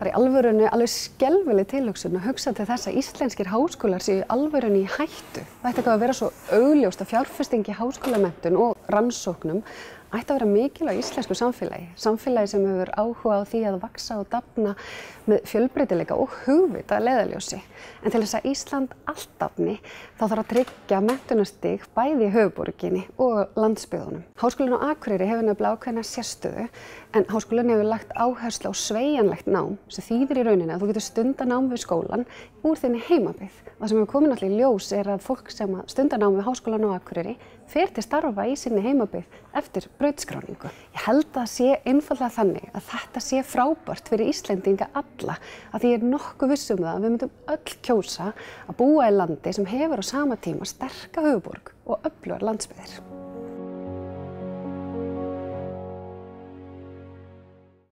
Það í alvörunni alveg skelfileg tilhugsun að hugsa til þess að íslenskir háskólar séu í alvörunni í hættu. Það ætti ekki að vera svo augljóst að fjárfesting í háskólamenntun og rannsóknum ætti að vera mikilvæg í íslensku samfélagi. Samfélagi sem hefur áhuga á því að vaxa og dafna með fjölbreytileika og hugvit að leiðarljósi. En til þess að Ísland allt dafni þá þarf að tryggja menntunarstig bæði í höfuðborginni og landsbyggðunum. Háskólinn á Akureyri hefur nefnilega ákveðna sérstöðu en háskólinn hefur lagt áherslu á sveigjanlegt nám sem þýðir í rauninni að þú getur stundað nám við skólann úr þinni heimabyggð. Það sem hefur komið náttúrulega í ljós er að fólk sem stundar nám við Háskólann á Akureyri fer til starfa í sinni heimabyggð eftir brautskráningu. Ég held að það sé einfaldlega þannig að þetta sé frábært fyrir Íslendinga alla að því ég er nokkuð viss um það að við myndum öll kjósa að búa í landi sem hefur á sama tíma sterka höfuðborg og öflugar landsbyggðir.